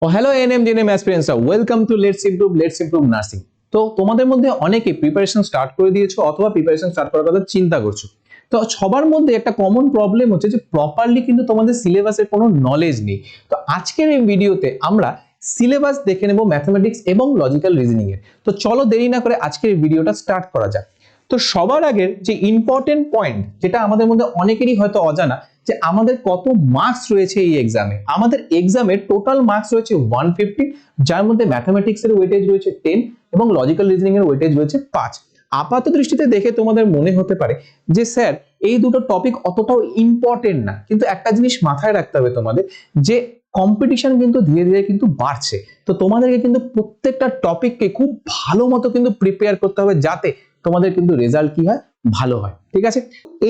ও hello NM GNM অ্যাসপিরেন্টসরা, welcome to let's improve nursing. তো তোমাদের মধ্যে অনেকে প্রিপারেশন স্টার্ট করে দিয়েছো অথবা প্রিপারেশন স্টার্ট করার কথা চিন্তা করছো। তো সবার মধ্যে একটা কমন প্রবলেম হচ্ছে যে প্রপারলি কিন্তু তোমাদের সিলেবাসের কোনো নলেজ নেই। তো আজকের এই ভিডিওতে আমরা সিলেবাস দেখে নেব ম্যাথমেটিক্স এবং লজিক্যাল রিজনিং এর। তো চলো দেরি না করে আজকের এই ভিডিওটা স্টার্ট করা যাক। তো সবার আগের যে ইম্পর্টেন্ট পয়েন্ট, যেটা আমাদের মধ্যে অনেকেরই হয়তো অজানা, যে আমাদের কত মার্কস রয়েছে এই এক্সামে। আমাদের এক্সামের টোটাল মার্কস রয়েছে 150, যার মধ্যে ম্যাথমেটিক্স এর ওয়েটেজ রয়েছে 10 এবং লজিক্যাল রিজনিং এর ওয়েটেজ রয়েছে 5। আপাত দৃষ্টিতে দেখে তোমাদের মনে হতে পারে যে স্যার এই দুটো টপিক অতটাও ইম্পর্টেন্ট না, কিন্তু একটা জিনিস মাথায় রাখতে হবে তোমাদের, যে কম্পিটিশন কিন্তু ধীরে ধীরে কিন্তু বাড়ছে। তো তোমাদেরকে কিন্তু প্রত্যেকটা টপিককে খুব ভালো মতো কিন্তু প্রিপেয়ার করতে হবে, যাতে তোমাদের কিন্তু রেজাল্ট কি হয়, ভালো হয়। ঠিক আছে,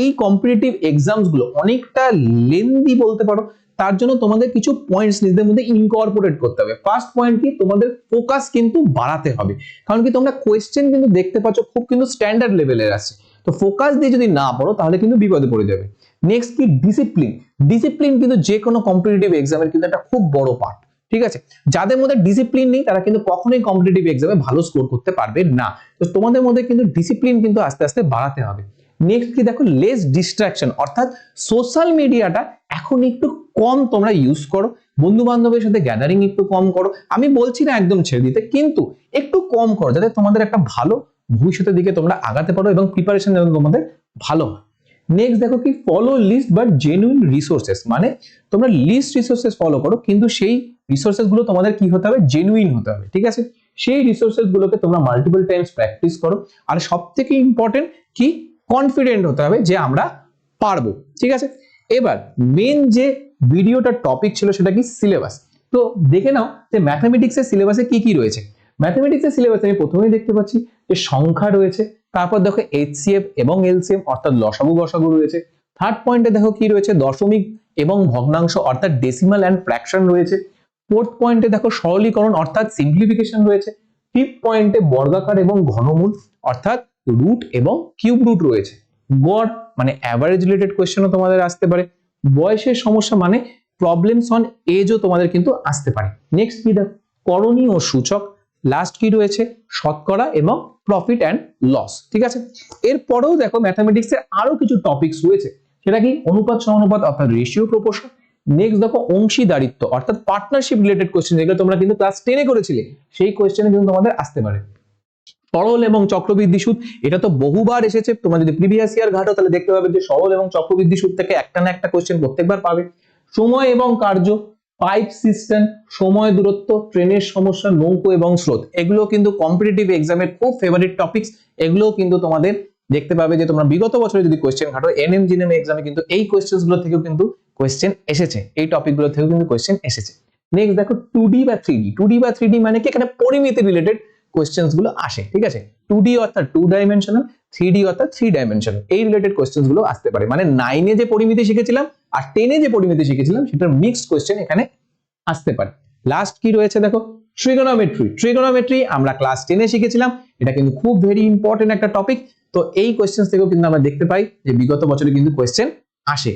এই কম্পিটিটিভ এক্সামস গুলো অনেকটা লেন্দি বলতে পারো, তার জন্য তোমাদের কিছু পয়েন্টস নিজেদের মধ্যে ইনকর্পোরেট করতে হবে। ফার্স্ট পয়েন্ট কি, তোমাদের ফোকাস কিন্তু বাড়াতে হবে। কারণ কি, তোমরা কোয়েশ্চেন কিন্তু দেখতে পাচ্ছ খুব কিন্তু স্ট্যান্ডার্ড লেভেলের আছে। তো ফোকাস দিয়ে যদি না পড়ো তাহলে কিন্তু বিপদে পড়ে যাবে। নেক্সট কি, ডিসিপ্লিন। ডিসিপ্লিন কিন্তু যে কোনো কম্পিটিটিভ এক্সামের কিন্তু একটা খুব বড় পার্ট। ঠিক আছে, যাদের মধ্যে ডিসিপ্লিন নেই তারা কিন্তু কখনোই কম্পিটিটিভ এক্সামে ভালো স্কোর করতে পারবে না। তো তোমাদের মধ্যে কিন্তু ডিসিপ্লিন কিন্তু আস্তে আস্তে বাড়াতে হবে। নেক্সট কি দেখো, লেস ডিস্ট্রাকশন, অর্থাৎ সোশ্যাল মিডিয়াটা এখন একটু কম তোমরা ইউজ করো। বন্ধু বান্ধবের সাথে গ্যাদারিং একটু কম করো। আমি বলছি না একদম ছেড়ে দিতে, কিন্তু একটু কম করো, যাতে তোমাদের একটা ভালো ভবিষ্যতের দিকে তোমরা আগাতে পারো এবং প্রিপারেশন তোমাদের ভালো হয়। নেক্সট দেখো কি, follow list but genuine resources. মানে তোমরা লিস্ট রিসোর্সেস ফলো করো, কিন্তু সেই রিসোর্সেস গুলো তোমাদের কি হতে হবে, জেনুইন হতে হবে। ঠিক আছে, সেই রিসোর্সেস গুলোকে তোমরা মাল্টিপল টাইমস প্র্যাকটিস করো। আর সব থেকে ইম্পর্টেন্ট কি, কনফিডেন্ট হতে হবে যে আমরা পারবো। ঠিক আছে, এবার মেন যে ভিডিওটার টপিক ছিল সেটা কি, সিলেবাস। তো দেখে নাও যে ম্যাথমেটিক্স এর সিলেবাসে কি কি রয়েছে। ম্যাথমেটিক্স এর সিলেবাসে আমি প্রথমেই দেখতে পাচ্ছি যে সংখ্যা রয়েছে, তারপর দেখো এইচসিএফ এবং এলসিএম অর্থাৎ লসাগু গসাগু রয়েছে। থার্ড পয়েন্টে দেখো কি রয়েছে, দশমিক এবং ভগ্নাংশ অর্থাৎ ডেসিমাল অ্যান্ড ফ্র্যাকশন রয়েছে। ফোর্থ পয়েন্টে দেখো সরলীকরণ অর্থাৎ সিম্পলিফিকেশন রয়েছে। ফিফথ পয়েন্টে বর্গাকার এবং ঘনমূল অর্থাৎ রুট এবং কিউব রুট রয়েছে। গড় মানে অ্যাভারেজ রিলেটেড কোয়েশ্চেনও তোমাদের আসতে পারে। বয়সের সমস্যা মানে প্রবলেমস অন এজও তোমাদের কিন্তু আসতে পারে। নেক্সট কি দেখো, করণীয় ও সূচক। লাস্ট কি রয়েছে, শতকরা এবং প্রফিট অ্যান্ড লস। ঠিক আছে, এরপরেও দেখো ম্যাথমেটিক্স এর আরো কিছু টপিকস রয়েছে, সেটা কি, অনুপাত সমানুপাত অর্থাৎ রেশিও প্রপোর্শন। নেক্সট দেখো অংশীদারিত্ব অর্থাৎ পার্টনারশিপ রিলেটেড কোয়েশ্চেন, যেগুলো তোমরা কিন্তু ক্লাস 10 এ করেছিলে, সেই কোয়েশ্চেনে কিন্তু তোমাদের আসতে পারে। সরল এবং চক্রবৃদ্ধি সুদ, এটা তো বহুবার এসেছে। তোমরা যদি প্রিভিয়াস ইয়ার ঘাটো তাহলে দেখতে পাবে যে সরল এবং চক্রবৃদ্ধি সুদ থেকে একটা না একটা কোয়েশ্চেন প্রত্যেকবার পাবে। সময় এবং কার্য, পাইপ সিস্টেম, সময় দূরত্ব, ট্রেনের সমস্যা, নৌকো এবং স্রোত, এগুলো কিন্তু কম্পিটিটিভ এক্সামের খুব ফেভারিট টপিকস। এগুলো কিন্তু তোমাদের দেখতে পাবে যে তোমরা বিগত বছরে যদি কোয়েশ্চেন ঘাটো এনএম জিএনএম এক্সামে কিন্তু এই কোয়েশ্চেন গুলো থেকেও কিন্তু কোয়েশ্চেন এসেছে, এই টপিক গুলো থেকেও কিন্তু কোয়েশ্চেন এসেছে। নেক্সট দেখো 2D বা 3D। 2D বা 3D মানে কি, এখানে পরিমিতি রিলেটেড কোয়েশ্চেন্স গুলো আসে। ঠিক আছে, 2D অর্থাৎ 2 ডাইমেনশনাল, 3D অর্থাৎ 3 ডাইমেনশনাল, এই রিলেটেড কোয়েশ্চেন্স গুলো আসতে পারে। মানে 9 এ যে পরিমিতি শিখেছিলাম আর 10 এ যে পরিমিতি শিখেছিলাম সেটার মিক্সড কোয়েশ্চেন এখানে আসতে পারে। লাস্ট কি রয়েছে দেখো, ট্রিগোনোমেট্রি। ট্রিগোনোমেট্রি আমরা ক্লাস 10 এ শিখেছিলাম, এটা কিন্তু খুব ভেরি ইম্পর্টেন্ট একটা টপিক। তো এই কোয়েশ্চেন্স থেকেও কিন্তু আমরা দেখতে পাই যে বিগত বছরে কিন্তু কোয়েশ্চেন আসে।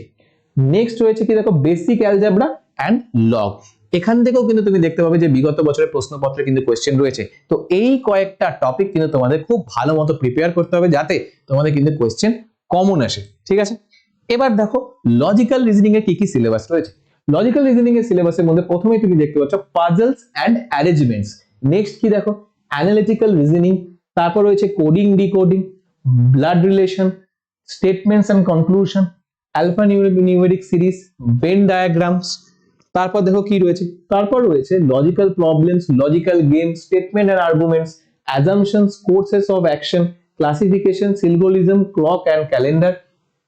নেক্সট রয়েছে কি দেখো, বেসিক অ্যালজেব্রা এন্ড লগ। এখান থেকেও কিন্তু তুমি দেখতে পাবে যে বিগত বছরের প্রশ্নপত্রে কিন্তু কোয়েশ্চেন রয়েছে। তো এই কয়েকটা টপিক কিন্তু তোমাদের খুব ভালো মতো প্রিপেয়ার করতে হবে, যাতে তোমাদের কিন্তু কোয়েশ্চেন কমন আসে। ঠিক আছে, এবার দেখো লজিক্যাল রিজনিং এর কি কি সিলেবাস রয়েছে। লজিক্যাল রিজনিং এর সিলেবাসের মধ্যে প্রথমেই তুমি দেখতে পাচ্ছ পাজলস এন্ড অ্যারেঞ্জমেন্টস। নেক্সট কি দেখো, অ্যানালিটিক্যাল রিজনিং। তারপর রয়েছে coding decoding, blood relation, statements and conclusion, alpha numeric series, Venn diagrams. তারপর দেখো কি রয়েছে, তারপর রয়েছে logical problems, logical games, statement and arguments, assumptions, courses of action, classification, syllogism, clock and calendar,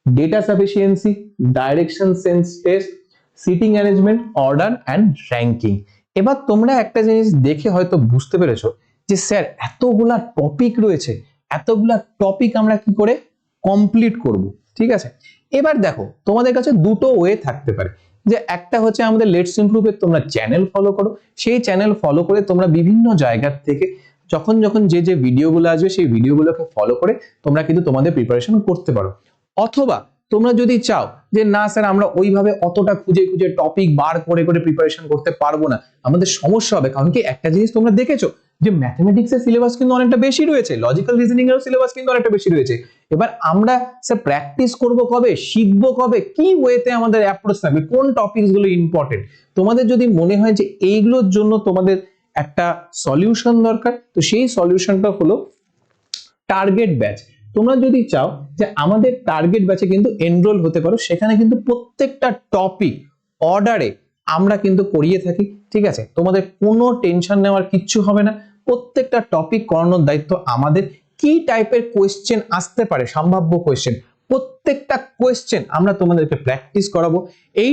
data sufficiency, direction sense test, seating arrangement, order and ranking. এবার তোমরা একটা জিনিস দেখে হয়তো বুঝতে পেরেছো যে স্যার এতগুলা টপিক রয়েছে, এতগুলা টপিক আমরা কি করে কমপ্লিট করব। ঠিক আছে, এবার দেখো তোমাদের কাছে দুটো ওয়ে থাকতে পারে। যে একটা হচ্ছে আমাদের লেটস ইমপ্রুভ এর তোমরা চ্যানেল ফলো করো, সেই চ্যানেল ফলো করে তোমরা বিভিন্ন জায়গা থেকে যখন যখন যে ভিডিওগুলো আসবে সেই ভিডিওগুলোকে ফলো করে তোমরা কিন্তু তোমাদের প্রিপারেশন করতে পারো। অথবা তোমরা যদি চাও যে না স্যার আমরা ওইভাবে অতটা খুঁজে খুঁজে টপিক বার করে করে প্রিপারেশন করতে পারবো না, আমাদের সমস্যা হবে। কারণ কি একটা জিনিস তোমরা দেখেছো যে ম্যাথমেটিক্সের সিলেবাস কিন্তু অনেকটা বেশি রয়েছে, লজিক্যাল রিজনিং এর সিলেবাস কিন্তু অনেকটা বেশি রয়েছে। এবার আমরা স্যার প্র্যাকটিস করব কবে, শিখবো কবে, কি ওয়েতে আমাদের অ্যাপ্রোচ থাকবে, কোন টপিকস গুলো ইম্পর্টেন্ট। তোমাদের যদি মনে হয় যে এইগুলোর জন্য তোমাদের একটা সলিউশন দরকার, তো সেই সলিউশনটা হলো টার্গেট ব্যাচ। তোমরা যদি চাও যে আমাদের টার্গেট ব্যাচে কিন্তু এনরোল হতে পারো, সেখানে কিন্তু প্রত্যেকটা টপিক অর্ডারে আমরা কিন্তু করিয়ে থাকি, ঠিক আছে? তোমাদের কোনো টেনশন নেওয়ার কিচ্ছু হবে না, প্রত্যেকটা টপিক করানোর দায়িত্ব আমাদের। কি টাইপের কোয়েশ্চেন আসতে পারে, সম্ভাব্য কোয়েশ্চেন, প্রত্যেকটা কোয়েশ্চেন আমরা তোমাদেরকে প্র্যাকটিস করাবো। এই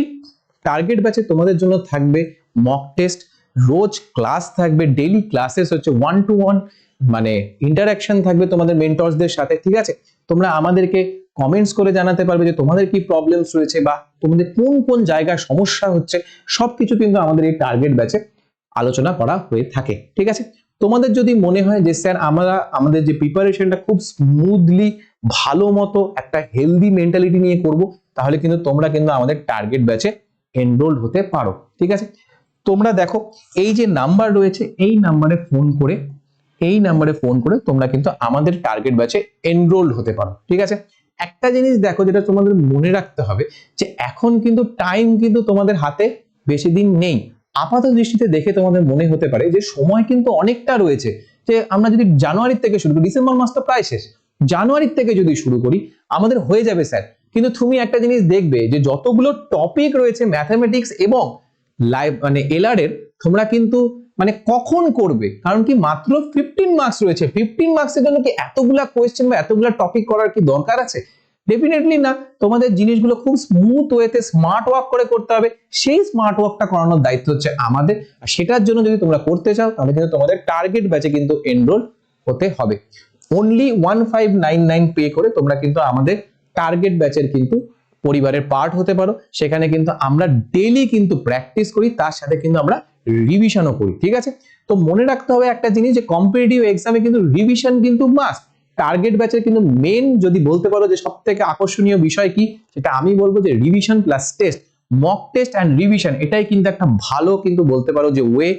টার্গেট ব্যাচে তোমাদের জন্য থাকবে মক টেস্ট, রোজ ক্লাস থাকবে, ডেইলি ক্লাসেস হচ্ছে 1-to-1 মানে ইন্টারাকশন থাকবে তোমাদের মেন্টরসদের সাথে, ঠিক আছে? তোমরা আমাদেরকে কমেন্টস করে জানাতে পারবে যে তোমাদের কি প্রবলেমস রয়েছে বা তোমাদের কোন কোন জায়গায় সমস্যা হচ্ছে, সবকিছু কিন্তু আমাদের এই টার্গেট ব্যাচে আলোচনা করা হয়ে থাকে, ঠিক আছে? তোমাদের যদি মনে হয় যে স্যার আমরা আমাদের যে প্রিপারেশনটা খুব স্মুথলি ভালো মতো একটা হেলদি মেন্টালিটি নিয়ে করব, তাহলে কিন্তু তোমরা কিন্তু আমাদের টার্গেট ব্যাচে এনরোল হতে পারো, ঠিক আছে? তোমরা দেখো এই যে নাম্বার রয়েছে, এই নাম্বারে ফোন করে তোমরা কিন্তু আমাদের টার্গেট ব্যাচে এনরোল হতে পারো, ঠিক আছে? একটা জিনিস দেখো যেটা তোমাদের মনে রাখতে হবে, যে এখন কিন্তু টাইম কিন্তু তোমাদের হাতে বেশি দিন নেই। আপাত দৃষ্টিতে দেখে তোমাদের মনে হতে পারে যে সময় কিন্তু অনেকটা রয়েছে, যে আমরা যদি জানুয়ারির থেকে শুরু করি, ডিসেম্বর মাস তো প্রায় শেষ, জানুয়ারির থেকে যদি শুরু করি আমাদের হয়ে যাবে স্যার। কিন্তু তুমি একটা জিনিস দেখবে যে যতগুলো টপিক রয়েছে ম্যাথমেটিক্স এবং মানে এলআর এর, তোমরা কিন্তু মানে কখন করবে? কারণ কি মাত্র 15 মার্কস রয়েছে, 15 মার্কসের জন্য কি এতগুলা কোয়েশ্চেন বা এতগুলা টপিক করার কি দরকার আছে? ডেফিনেটলি না। তোমাদের জিনিসগুলো খুব স্মুথ ওয়েতে স্মার্ট ওয়ার্ক করে করতে হবে, সেই স্মার্ট ওয়ার্কটা করানোর দায়িত্ব হচ্ছে আমাদের। আর সেটার জন্য যদি তোমরা করতে চাও তাহলে কিন্তু তোমাদের টার্গেট ব্যাচে কিন্তু এনরোল হতে হবে। অনলি 1599 পে করে তোমরা কিন্তু আমাদের টার্গেট ব্যাচের কিন্তু পরিবারের পার্ট হতে পারো। সেখানে কিন্তু আমরা ডেইলি কিন্তু প্র্যাকটিস করি, তার সাথে কিন্তু আমরা রিভিশনও করি, ঠিক আছে? তো মনে রাখতে হবে একটা জিনিস, যে কম্পিটিটিভ এক্সামে কিন্তু রিভিশন কিন্তু মাস্ট। টার্গেট ব্যাচের কিন্তু মেন যদি বলতে পারো যে সবথেকে আকর্ষণীয় বিষয় কি, সেটা আমি বলবো যে revision plus test, mock test and revision, এটাই কিন্তু একটা ভালো কিন্তু বলতে পারো যে ওয়ে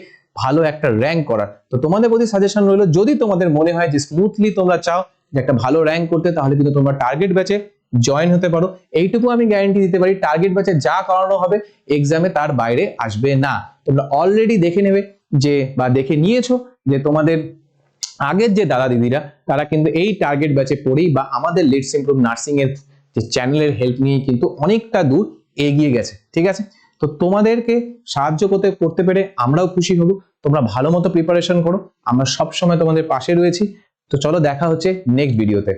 ভালো একটা র্যাঙ্ক করার। তো তোমাদের প্রতি সাজেশন রইলো, যদি তোমাদের মনে হয় যে স্মুথলি তোমরা চাও যে একটা ভালো র্যাঙ্ক করতে, তাহলে কিন্তু তোমরা টার্গেট ব্যাচে জয়েন হতে পারো। এইটুকু আমি গ্যারান্টি দিতে পারি, টার্গেট ব্যাচে যা করানো হবে এক্সামে তার বাইরে আসবে না। তোমরা অলরেডি দেখে নেবে যে বা দেখে নিয়েছো যে তোমাদের আগের যে দাদা দিদিরা তারা কিন্তু এই টার্গেট ব্যাচে পড়েই বা আমাদের লেটস ইমপ্রুভ নার্সিং এর যে চ্যানেলের হেল্প নিয়ে কিন্তু অনেকটা দূর এগিয়ে গেছে, ঠিক আছে? তো তোমাদেরকে সাহায্য করতে পেরে আমরাও খুশি হব। তোমরা ভালো মতো প্রিপারেশন করো, আমরা সব সময় তোমাদের পাশে রয়েছি। তো চলো দেখা হচ্ছে নেক্সট ভিডিওতে।